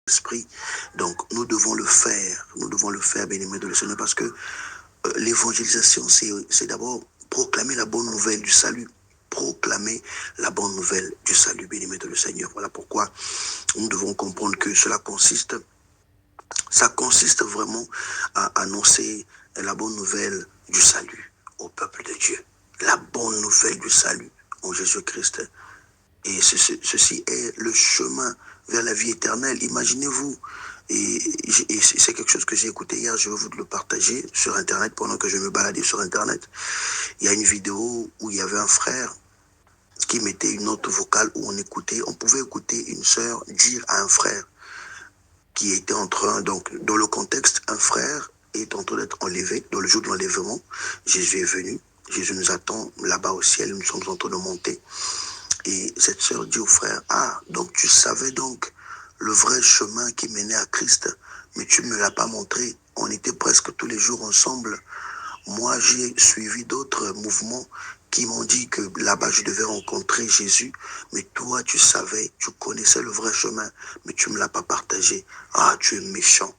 Saint-Esprit. Donc, nous devons le faire, bien-aimés de le Seigneur, parce que l'évangélisation, c'est d'abord proclamer la bonne nouvelle du salut. Proclamer la bonne nouvelle du salut, bien-aimés de le Seigneur. Voilà pourquoi nous devons comprendre que ça consiste vraiment à annoncer la bonne nouvelle du salut au peuple de Dieu. La bonne nouvelle du salut en Jésus-Christ. Et ceci est le chemin vers la vie éternelle. Imaginez-vous, et c'est quelque chose que j'ai écouté hier, je veux vous le partager sur Internet pendant que je me baladais sur Internet. Il y a une vidéo où il y avait un frère qui mettait une note vocale où on pouvait écouter une sœur dire à un frère qui était en train, donc dans le contexte, un frère est en train d'être enlevé, dans le jour de l'enlèvement, Jésus est venu, Jésus nous attend là-bas au ciel, nous sommes en train de monter. Et cette sœur dit au frère, ah, donc tu savais donc le vrai chemin qui menait à Christ, mais tu ne me l'as pas montré. On était presque tous les jours ensemble. Moi, j'ai suivi d'autres mouvements qui m'ont dit que là-bas, je devais rencontrer Jésus. Mais toi, tu savais, tu connaissais le vrai chemin, mais tu ne me l'as pas partagé. Ah, tu es méchant.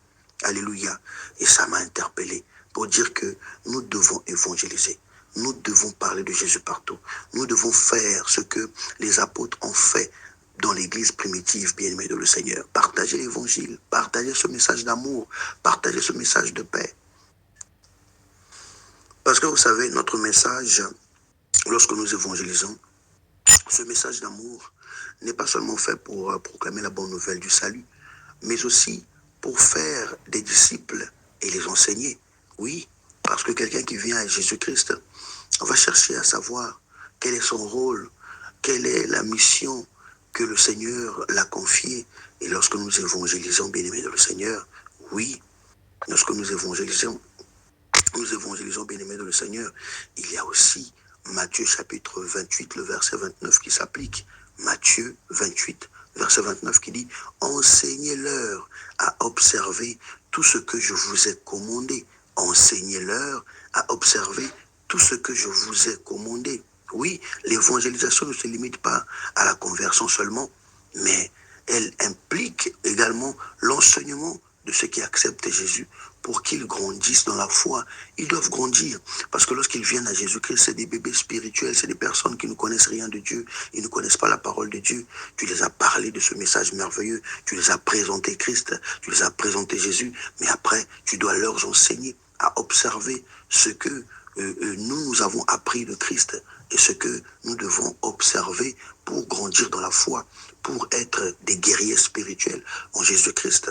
Alléluia. Et ça m'a interpellé pour dire que nous devons évangéliser. Nous devons parler de Jésus partout. Nous devons faire ce que les apôtres ont fait dans l'église primitive, bien-aimée de le Seigneur. Partager l'évangile, partager ce message d'amour, partager ce message de paix. Parce que vous savez, notre message, lorsque nous évangélisons, ce message d'amour n'est pas seulement fait pour proclamer la bonne nouvelle du salut, mais aussi pour faire des disciples et les enseigner. Oui, parce que quelqu'un qui vient à Jésus-Christ va chercher à savoir quel est son rôle, quelle est la mission que le Seigneur l'a confiée. Et lorsque nous évangélisons, bien-aimés de le Seigneur, oui, lorsque nous évangélisons, bien-aimés de le Seigneur, il y a aussi Matthieu chapitre 28, le verset 29 qui s'applique. Matthieu 28, verset 29 qui dit « Enseignez-leur à observer tout ce que je vous ai commandé. Enseignez-leur à observer tout ce que je vous ai commandé. » Oui, l'évangélisation ne se limite pas à la conversion seulement, mais elle implique également l'enseignement de ceux qui acceptent Jésus pour qu'ils grandissent dans la foi. Ils doivent grandir parce que lorsqu'ils viennent à Jésus-Christ, c'est des bébés spirituels, c'est des personnes qui ne connaissent rien de Dieu, ils ne connaissent pas la parole de Dieu. Tu les as parlé de ce message merveilleux, tu les as présenté Christ, tu les as présenté Jésus, mais après, tu dois leur enseigner à observer ce que nous avons appris de Christ et ce que nous devons observer pour grandir dans la foi, pour être des guerriers spirituels en Jésus-Christ.